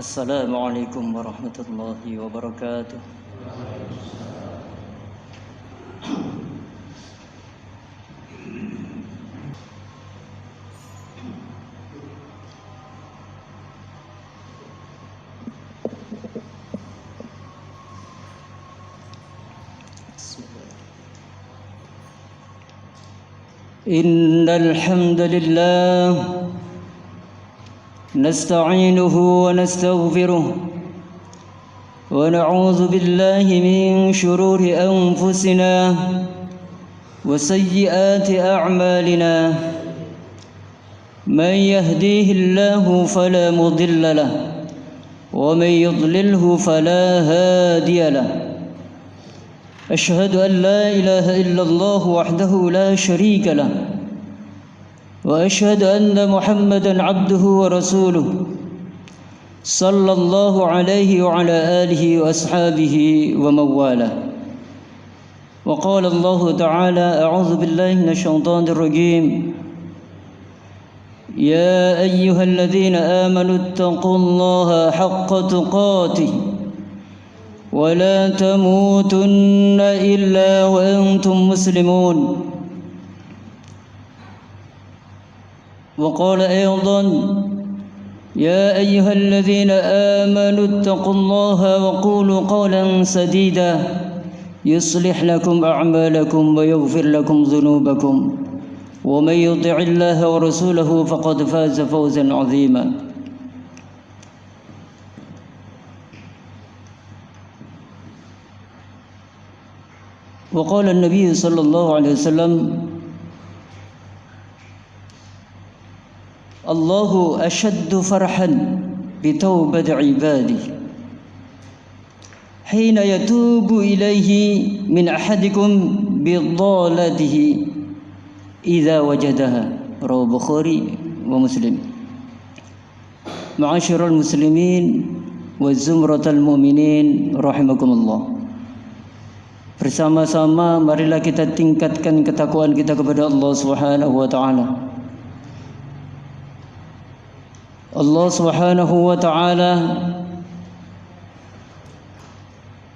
Assalamualaikum warahmatullahi wabarakatuh. Innal hamdalillah nasta'inuhu wa nastaghfiruh wa na'udzu billahi min shururi anfusina wa sayyiati a'malina man yahdihillahu fala mudilla lahu wa man yudlilhu fala hadiya lahu أشهد أن لا إله إلا الله وحده لا شريك له وأشهد أن محمدا عبده ورسوله صلى الله عليه وعلى آله وأصحابه ومن والاه وقال الله تعالى أعوذ بالله من الشيطان الرجيم يا أيها الذين آمنوا اتقوا الله حق تقاته ولا تموتن إلا وأنتم مسلمون وقال أيضا يا أيها الذين آمنوا اتقوا الله وقولوا قولا سديدا يصلح لكم أعمالكم ويغفر لكم ذنوبكم ومن يطع الله ورسوله فقد فاز فوزا عظيما وقال النبي صلى الله عليه وسلم الله أشد فرحا بتوبة عباده حين يتوب إليه من أحدكم بضالته إذا وجدها رواه البخاري ومسلم معاشر المسلمين وزمرة المؤمنين رحمكم الله. Bersama-sama marilah kita tingkatkan ketakwaan kita kepada Allah Subhanahu wa taala. Allah Subhanahu wa taala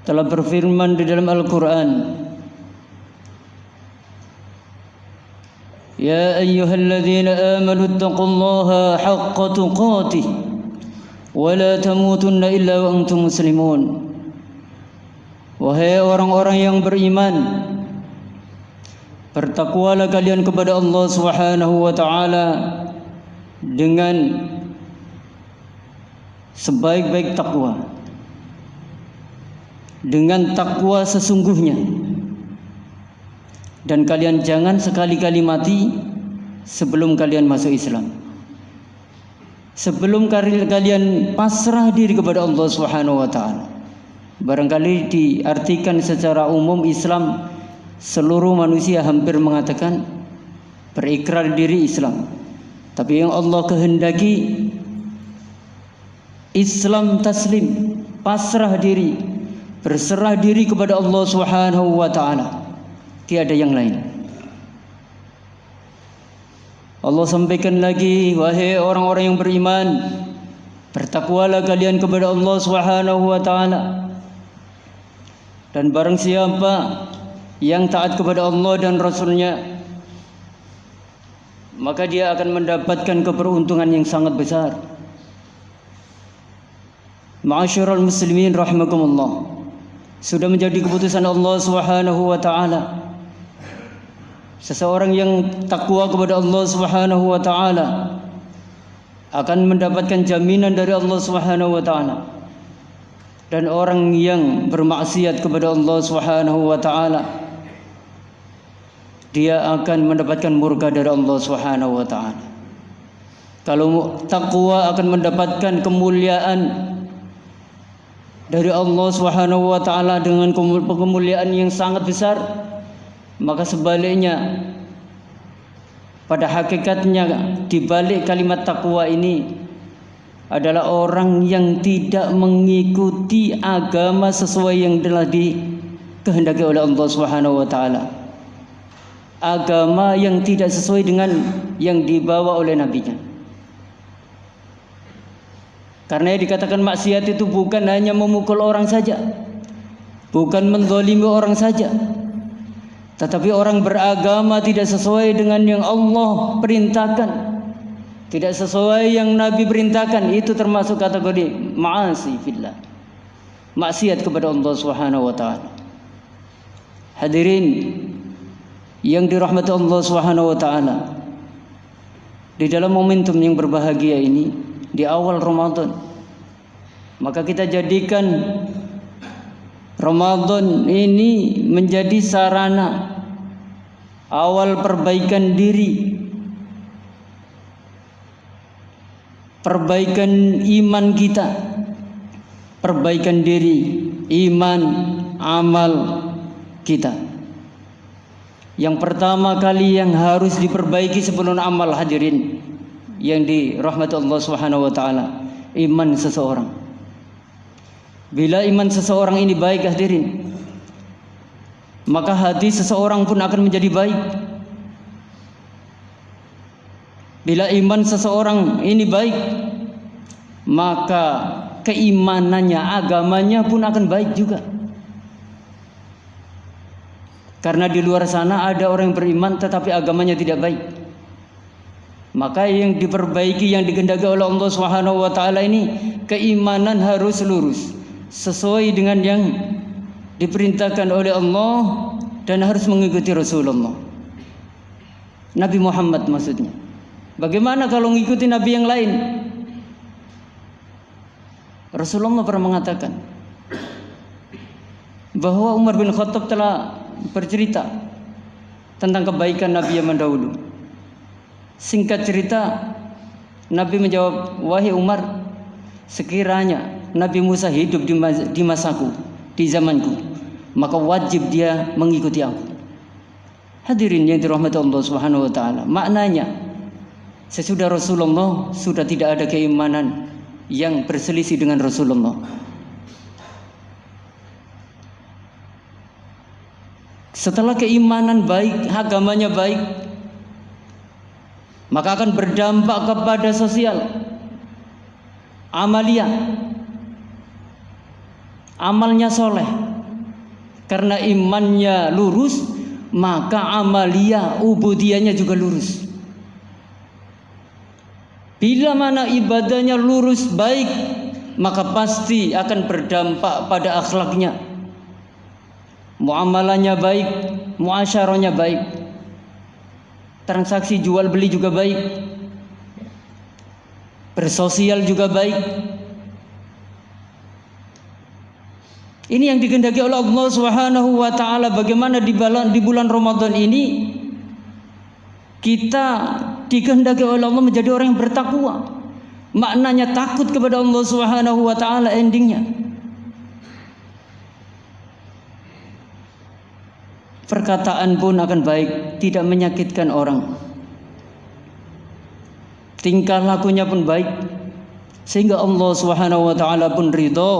telah berfirman di dalam Al-Qur'an, Ya ayyuhalladzina amanu taqullaha haqqa tuqatih wa la tamutunna illa wa antum muslimun. Wahai orang-orang yang beriman, bertakwalah kalian kepada Allah Subhanahu wa taala dengan sebaik-baik takwa, dengan takwa sesungguhnya, dan kalian jangan sekali-kali mati sebelum kalian masuk Islam, sebelum kalian pasrah diri kepada Allah Subhanahu wa taala. Barangkali diartikan secara umum Islam, seluruh manusia hampir mengatakan berikrar diri Islam. Tapi yang Allah kehendaki Islam taslim, pasrah diri, berserah diri kepada Allah Subhanahu wa taala. Tiada yang lain. Allah sampaikan lagi, wahai orang-orang yang beriman, bertakwalah kalian kepada Allah Subhanahu wa taala. Dan barang siapa yang taat kepada Allah dan Rasul-Nya, maka dia akan mendapatkan keberuntungan yang sangat besar. Ma'asyiral muslimin rahimakumullah. Sudah menjadi keputusan Allah Subhanahu wa taala. Seseorang yang takwa kepada Allah Subhanahu wa taala akan mendapatkan jaminan dari Allah Subhanahu wa taala. Dan orang yang bermaksiat kepada Allah Subhanahu wa taala, dia akan mendapatkan murka dari Allah Subhanahu wa taala. Kalau takwa akan mendapatkan kemuliaan dari Allah Subhanahu wa taala dengan kemuliaan yang sangat besar, maka sebaliknya pada hakikatnya di balik kalimat takwa ini adalah orang yang tidak mengikuti agama sesuai yang telah dikehendaki oleh Allah Subhanahu wa taala. Agama yang tidak sesuai dengan yang dibawa oleh nabinya. Karena dikatakan maksiat itu bukan hanya memukul orang saja, bukan menzalimi orang saja, tetapi orang beragama tidak sesuai dengan yang Allah perintahkan, tidak sesuai yang Nabi perintahkan, itu termasuk kategori ma'asi fillah, maksiat kepada Allah Subhanahu wa taala. Hadirin yang dirahmati Allah Subhanahu wa taala, di dalam momentum yang berbahagia ini di awal Ramadan, maka kita jadikan Ramadan ini menjadi sarana awal perbaikan diri, perbaikan iman kita, perbaikan diri, iman, amal kita. Yang pertama kali yang harus diperbaiki sebelum amal, hadirin yang dirahmati Allah Subhanahu wa taala, iman seseorang. Bila iman seseorang ini baik, hadirin, maka hati seseorang pun akan menjadi baik. Bila iman seseorang ini baik, maka keimanannya, agamanya pun akan baik juga. Karena di luar sana ada orang yang beriman tetapi agamanya tidak baik. Maka yang diperbaiki, yang dikehendaki oleh Allah Subhanahu wa taala ini, keimanan harus lurus sesuai dengan yang diperintahkan oleh Allah dan harus mengikuti Rasulullah, Nabi Muhammad maksudnya. Bagaimana kalau mengikuti nabi yang lain? Rasulullah pernah mengatakan bahwa Umar bin Khattab telah bercerita tentang kebaikan Nabi yang mendahulu. Singkat cerita, Nabi menjawab, "Wahai Umar, sekiranya Nabi Musa hidup di masaku, di zamanku, maka wajib dia mengikuti aku." Hadirin yang dirahmati Allah Subhanahu wa taala, maknanya sesudah Rasulullah sudah tidak ada keimanan yang berselisih dengan Rasulullah. Setelah keimanan baik, agamanya baik, maka akan berdampak kepada sosial, amalia, amalnya soleh. Karena imannya lurus, maka amalia, ubudiyahnya juga lurus. Bila mana ibadahnya lurus baik, maka pasti akan berdampak pada akhlaknya, muamalahnya baik, muasyarahnya baik, transaksi jual beli juga baik, bersosial juga baik. Ini yang dikehendaki oleh Allah Subhanahu wa taala. Bagaimana di bulan Ramadan ini kita dikehendaki oleh Allah menjadi orang yang bertakwa. Maknanya takut kepada Allah Subhanahu wa taala, endingnya perkataan pun akan baik, tidak menyakitkan orang. Tingkah lakunya pun baik, sehingga Allah Subhanahu wa taala pun ridho.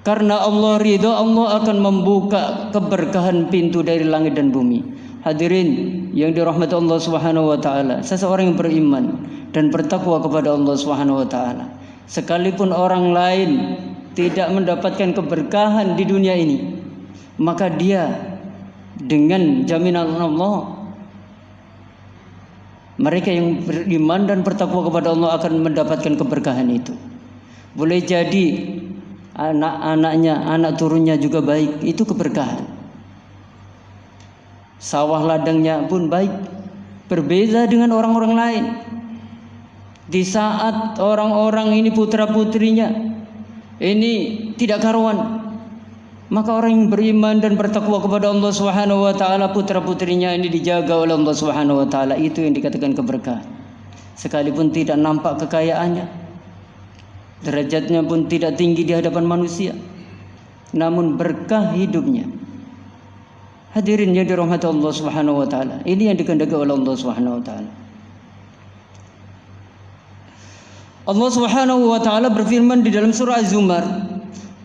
Karena Allah ridho, Allah akan membuka keberkahan pintu dari langit dan bumi. Hadirin yang dirahmati Allah Subhanahu wa taala, seseorang yang beriman dan bertakwa kepada Allah Subhanahu wa taala, sekalipun orang lain tidak mendapatkan keberkahan di dunia ini, maka dia dengan jaminan Allah, mereka yang beriman dan bertakwa kepada Allah akan mendapatkan keberkahan itu. Boleh jadi anak-anaknya, anak turunnya juga baik, itu keberkahan. Sawah ladangnya pun baik, berbeda dengan orang-orang lain. Di saat orang-orang ini putra-putrinya ini tidak karuan, maka orang yang beriman dan bertakwa kepada Allah Subhanahu wa taala, putra-putrinya ini dijaga oleh Allah Subhanahu wa taala. Itu yang dikatakan keberkahan. Sekalipun tidak nampak kekayaannya, derajatnya pun tidak tinggi di hadapan manusia, namun berkah hidupnya. Hadirin yang dirahmati Allah Subhanahu wa taala, ini yang dikehendaki oleh Allah Subhanahu wa taala. Allah Subhanahu wa taala berfirman di dalam surah Az-Zumar,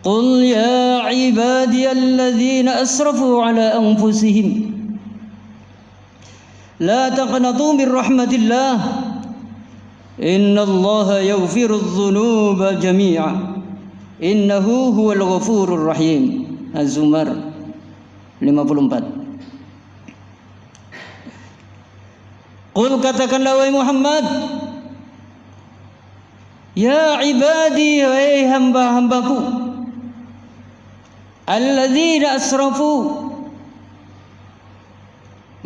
"Qul ya ibadiyalladzina asrafu ala anfusihim la taqnatu min rahmatillah Innallaha yaghfirudz dzunuba jami'a innahu huwal ghafurur rahim. Az-Zumar 54. Qul, katakanlah wahai Muhammad, ya ibadi, wahai hamba-hambaku, alladzina asrafu,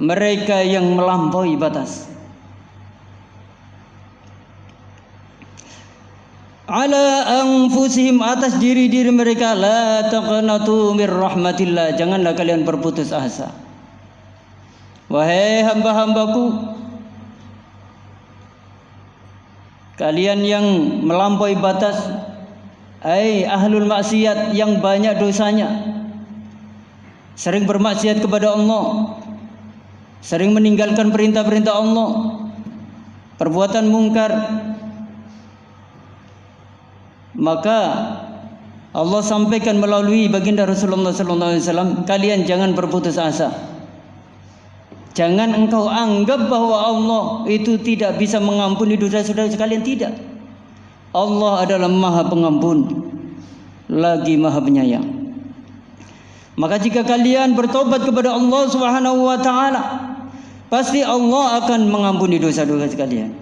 mereka yang melampaui batas, ala anfusihim, atas diri-diri mereka, la taqnatu mir rahmatillah, janganlah kalian berputus asa. Wahai hamba-hambaku, kalian yang melampaui batas, ahlul maksiat, yang banyak dosanya, sering bermaksiat kepada Allah, sering meninggalkan perintah-perintah Allah, perbuatan mungkar, maka Allah sampaikan melalui baginda Rasulullah SAW, kalian jangan berputus asa. Jangan engkau anggap bahwa Allah itu tidak bisa mengampuni dosa-dosa kalian. Tidak. Allah adalah Maha Pengampun, lagi Maha Penyayang. Maka jika kalian bertobat kepada Allah Subhanahu wa taala, pasti Allah akan mengampuni dosa-dosa kalian.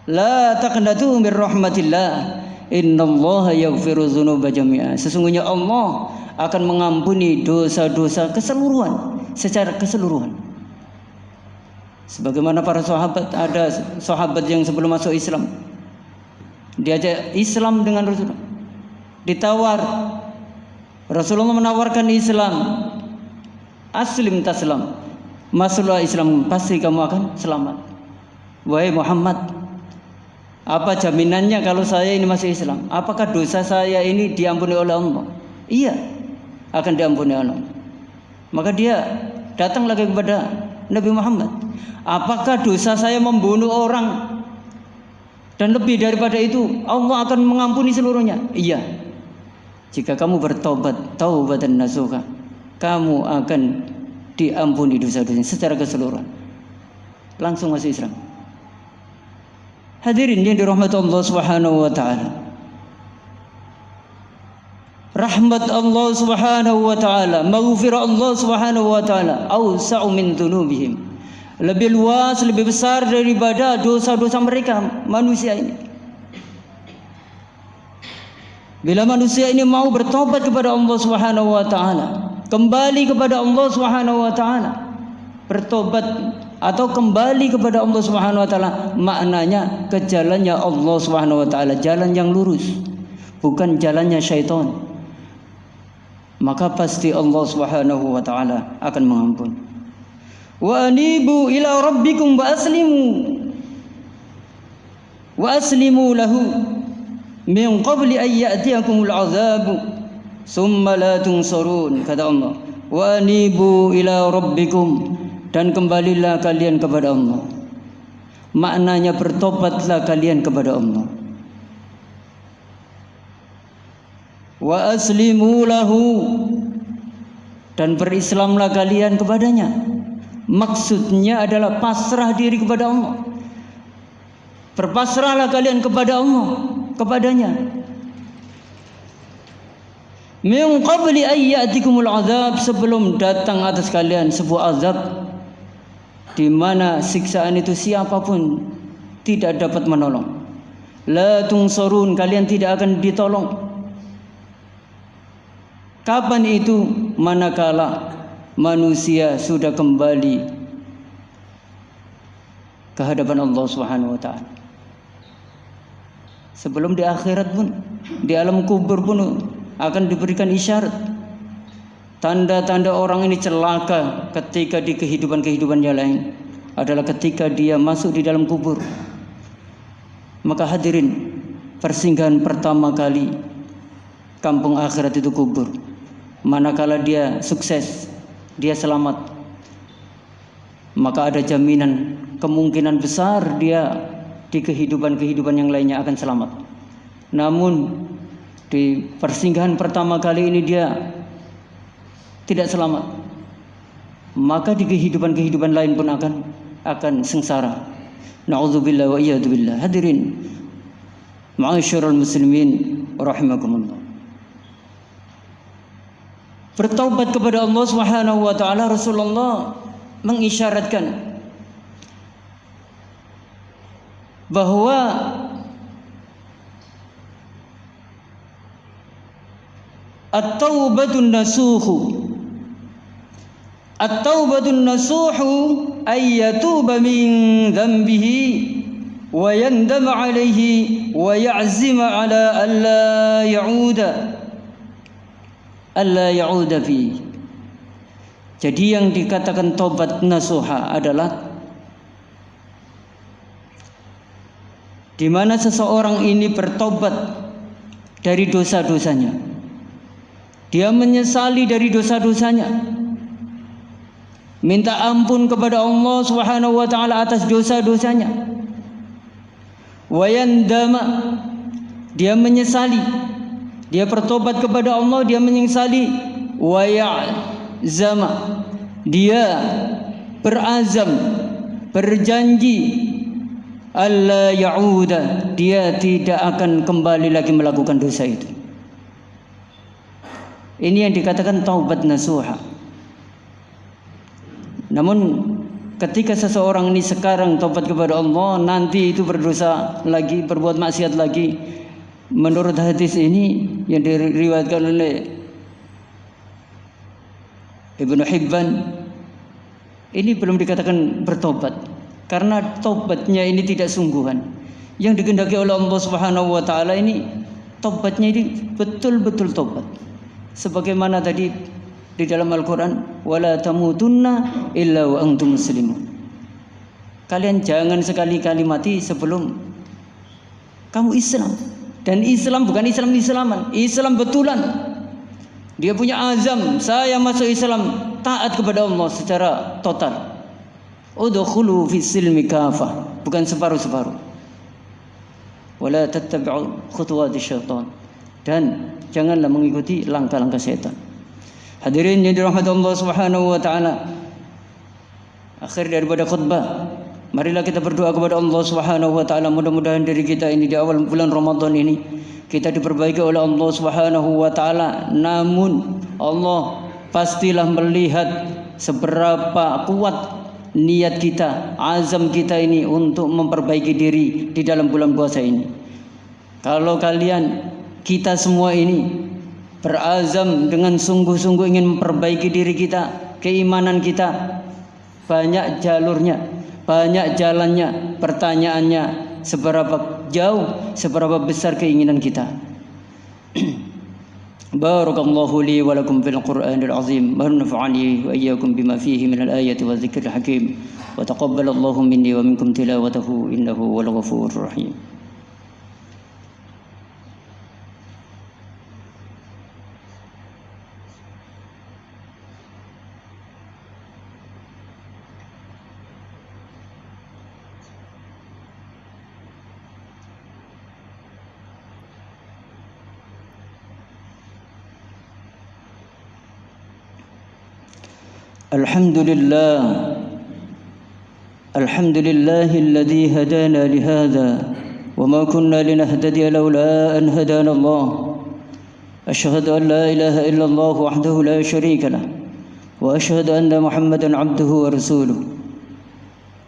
La taqnatu mir rahmatillah, innallaha yaghfirudz dzunuba jami'a. Sesungguhnya Allah akan mengampuni dosa-dosa keseluruhan, secara keseluruhan. Sebagaimana para sahabat, ada sahabat yang sebelum masuk Islam, diajak Islam dengan Rasulullah, ditawar, Rasulullah menawarkan Islam, aslim taslam, masuklah Islam pasti kamu akan selamat. Wahai Muhammad, apa jaminannya kalau saya ini masuk Islam? Apakah dosa saya ini diampuni oleh Allah? Iya, akan diampuni oleh Allah. Maka dia datang lagi kepada Nabi Muhammad, apakah dosa saya membunuh orang dan lebih daripada itu Allah akan mengampuni seluruhnya? Iya. Jika kamu bertobat, taubatan nasuha, kamu akan diampuni dosa-dosanya secara keseluruhan. Langsung masuk Islam. Hadirin yang dirahmati Allah Subhanahu wa taala. Rahmat Allah Subhanahu wa taala, maghfirah Allah Subhanahu wa taala awsa'u min dzunubihim. Lebih luas, lebih besar daripada dosa-dosa mereka manusia ini. Bila manusia ini mau bertobat kepada Allah Subhanahu wa taala, kembali kepada Allah Subhanahu wa taala, bertobat atau kembali kepada Allah Subhanahu wa taala, maknanya ke jalannya Allah Subhanahu wa taala, jalan yang lurus, bukan jalannya syaitan. Maka pasti Allah Subhanahu wa taala akan mengampuni. Wa anibu ila rabbikum wa aslimu lahu min qabli an ya'tiyakumul azabu summa la tunsarun. Kata Allah, wa anibu ila rabbikum, dan kembalilah kalian kepada Allah. Maknanya bertobatlah kalian kepada Allah. Wa aslimu lahu, dan berislamlah kalian kepadanya. Maksudnya adalah pasrah diri kepada Allah. Berpasrahlah kalian kepada Allah, kepadanya. Min qabli an ya'tikumul azab, sebelum datang atas kalian sebuah azab di mana siksaan itu siapapun tidak dapat menolong. La tunsarun, kalian tidak akan ditolong. Kapan itu? Manakala manusia sudah kembali ke hadapan Allah Subhanahu wa taala. Sebelum di akhirat pun, di alam kubur pun akan diberikan isyarat. Tanda-tanda orang ini celaka ketika di kehidupan yang lain adalah ketika dia masuk di dalam kubur. Maka hadirin, persinggahan pertama kali kampung akhirat itu kubur. Manakala dia sukses, dia selamat, maka ada jaminan kemungkinan besar dia di kehidupan yang lainnya akan selamat. Namun di persinggahan pertama kali ini dia tidak selamat, maka di kehidupan lain pun akan sengsara, Na'udzubillah wa iyadzubillah. Hadirin ma'asyiral muslimin rahimakumullah. Bertaubat kepada Allah Subhanahu wa taala, Rasulullah mengisyaratkan bahwa at-taubatun nasuhu. At-taubatun nasuhu ay yatuba min dhanbihi wa yandam alayhi wa ya'zima ala alla ya'uda fi. Jadi yang dikatakan taubat nasuha adalah di mana seseorang ini bertobat dari dosa-dosanya. Dia menyesali dari dosa-dosanya, minta ampun kepada Allah Subhanahu wa taala atas dosa-dosanya. Wa yandama, dia menyesali, dia bertobat kepada Allah, dia menyesali. Wa ya'zama, dia berazam, berjanji alla ya'uda, dia tidak akan kembali lagi melakukan dosa itu. Ini yang dikatakan taubat nasuha. Namun ketika seseorang ini sekarang taubat kepada Allah, nanti itu berdosa lagi, berbuat maksiat lagi, menurut hadis ini yang diriwayatkan oleh Ibnu Hibban, ini belum dikatakan bertobat, karena taubatnya ini tidak sungguhan. Yang dikehendaki oleh Allah Subhanahu wa taala ini taubatnya ini betul-betul taubat. Sebagaimana tadi di dalam Al-Quran, wala tamutunna illa wa antum muslimun. Kalian jangan sekali-kali mati sebelum kamu Islam. Dan Islam bukan Islam-Islaman, Islam betulan. Dia punya azam, saya masuk Islam, taat kepada Allah secara total. Udkhulu fis silmi kafah, bukan separuh-separuh. Wala tattabi'u khutuwati syaitan, dan janganlah mengikuti langkah-langkah setan. Hadirin yang dirahmati Allah Subhanahu wa taala, akhir daripada khutbah, marilah kita berdoa kepada Allah Subhanahu wa taala, mudah-mudahan diri kita ini di awal bulan Ramadan ini kita diperbaiki oleh Allah Subhanahu wa taala. Namun Allah pastilah melihat seberapa kuat niat kita, azam kita ini untuk memperbaiki diri di dalam bulan puasa ini. Kalau kita semua ini berazam dengan sungguh-sungguh ingin memperbaiki diri kita, keimanan kita, banyak jalurnya, banyak jalannya. Pertanyaannya, seberapa jauh, seberapa besar keinginan kita. Barakallahu li wa lakum fil Qur'anil azim, wa nafa'ani wa iyyakum bima fihi minal ayati wa dzikril hakim, wa taqabbalallahu minni wa minkum tilawatahu innahu wal ghafurur rahim. الحمد لله الذي هدانا لهذا وما كنا لنهتدي لولا أن هدانا الله. أشهد أن لا إله إلا الله وحده لا شريك له وأشهد أن محمدا عبده ورسوله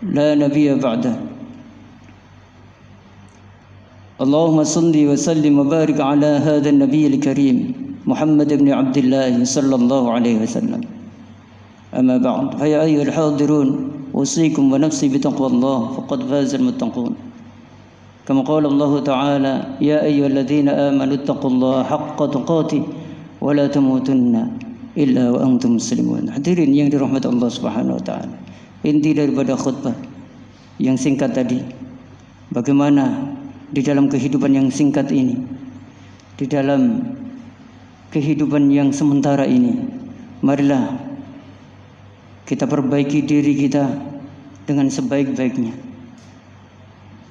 لا نبي بعده. اللهم صل وسلم وبارك على هذا النبي الكريم محمد بن عبد الله صلى الله عليه وسلم. أما بعد، فيا أيها الحاضرون أوصيكم ونفسي بتقوى الله فقد فاز المتقون. كما قال الله تعالى يا أيها الذين آمنوا اتقوا الله حق تقاته ولا تموتن إلا وأنتم مسلمون. Hadirin yang dirahmati Allah Subhanahu wa taala, inti daripada khutbah yang singkat tadi, bagaimana di dalam kehidupan yang singkat ini, di dalam kehidupan yang sementara ini, marilah kita perbaiki diri kita dengan sebaik-baiknya.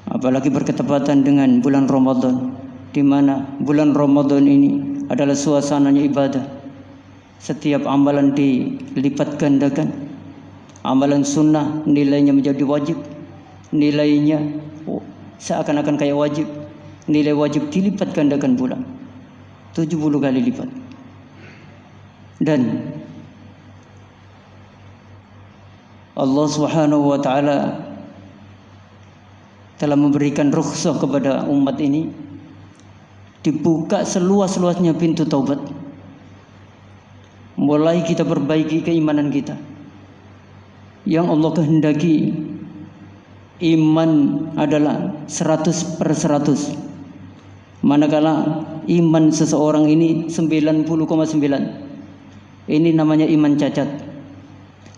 Apalagi berketepatan dengan bulan Ramadan, di mana bulan Ramadan ini adalah suasananya ibadah. Setiap amalan dilipat gandakan. Amalan sunnah nilainya menjadi wajib. nilainya seakan-akan kayak wajib. Nilai wajib dilipat gandakan pula 70 kali lipat. Dan Allah Subhanahu wa taala telah memberikan rukhsah kepada umat ini, dibuka seluas-luasnya pintu taubat. Mulai kita perbaiki keimanan kita. Yang Allah kehendaki iman adalah 100/100. Manakala iman seseorang ini 90,9. Ini namanya iman cacat.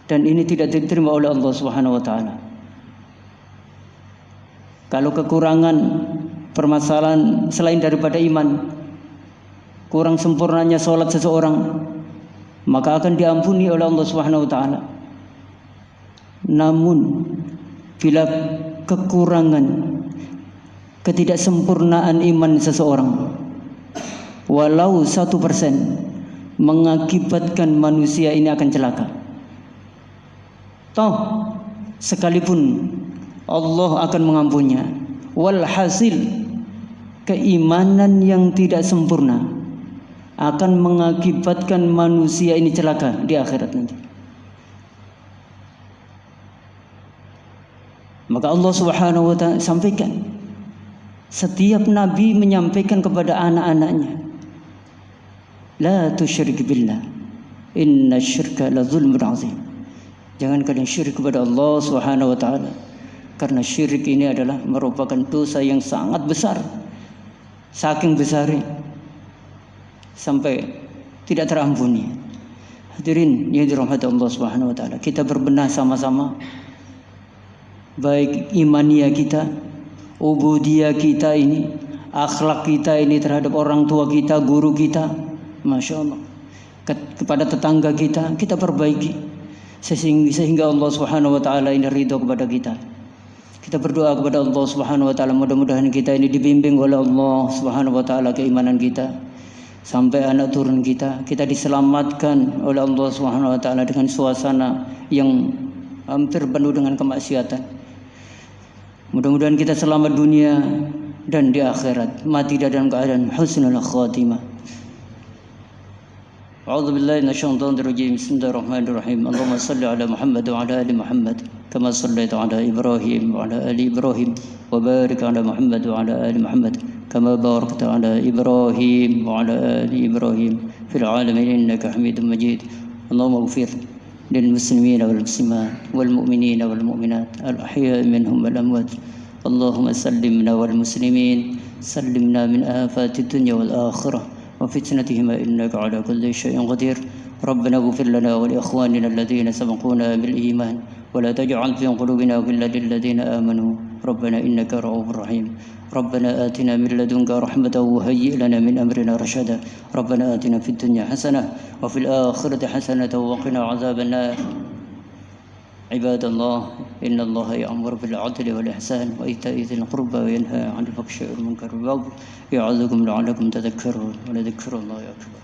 Dan ini tidak diterima oleh Allah Subhanahu wa taala. Kalau kekurangan permasalahan selain daripada iman, kurang sempurnanya sholat seseorang, maka akan diampuni oleh Allah Subhanahu wa taala. Namun bila kekurangan, ketidaksempurnaan iman seseorang walau 1% mengakibatkan manusia ini akan celaka. Toh sekalipun Allah akan mengampuninya, walhasil keimanan yang tidak sempurna akan mengakibatkan manusia ini celaka di akhirat nanti. Maka Allah Subhanahu wa taala sampaikan, setiap nabi menyampaikan kepada anak-anaknya, la tusyrik billah, inna syirka la zulmun azim. Jangan kalian syirik kepada Allah Subhanahu wa taala, karena syirik ini adalah merupakan dosa yang sangat besar, saking besarnya sampai tidak terampuni. Hadirin yang dirahmati Allah Subhanahu wa taala, kita berbenah sama-sama, baik imaniyah kita, ubudiyah kita ini, akhlak kita ini terhadap orang tua kita, guru kita, Masya Allah, kepada tetangga kita perbaiki sehingga Allah Subhanahu wa taala ini ridho kepada kita. Kita berdoa kepada Allah Subhanahu wa taala, mudah-mudahan kita ini dibimbing oleh Allah Subhanahu wa taala keimanan kita, sampai anak turun kita diselamatkan oleh Allah Subhanahu wa taala dengan suasana yang hampir penuh dengan kemaksiatan. Mudah-mudahan kita selamat dunia dan di akhirat, mati dalam keadaan husnul khatimah. A'udzu billahi minasyaitonir rajim. Bismillahirrahmanirrahim. Allahumma shalli ala Muhammad wa ala ali Muhammad kama shallaita ala Ibrahim wa ala ali Ibrahim wa barik ala Muhammad wa ala ali Muhammad kama barakta ala Ibrahim wa ala ali Ibrahim fil alamin innaka Hamidum Majid. Allahumma ighfir lil muslimin wal muslimat wal mu'minin wal mu'minat al ahya'i minhum wal amwat. Allahumma sallimna wal muslimin sallimna min afatid dunya wal akhirah وفتنتهما إنك على كل شيء قدير. ربنا اغفر لنا ولإخواننا الذين سبقونا بالإيمان ولا تجعل في قلوبنا غلا للذين آمنوا ربنا إنك رؤوف رحيم. ربنا آتنا من لدنك رحمة وهيئ لنا من أمرنا رشدا. ربنا آتنا في الدنيا حسنة وفي الآخرة حسنة وقنا عذاب النار. عباد الله إن الله يأمر بالعدل والإحسان وإيتاء ذي القربى وينهى عن الفحشاء والمنكر والبغي يعظكم لعلكم تذكرون ولذكر الله أكبر.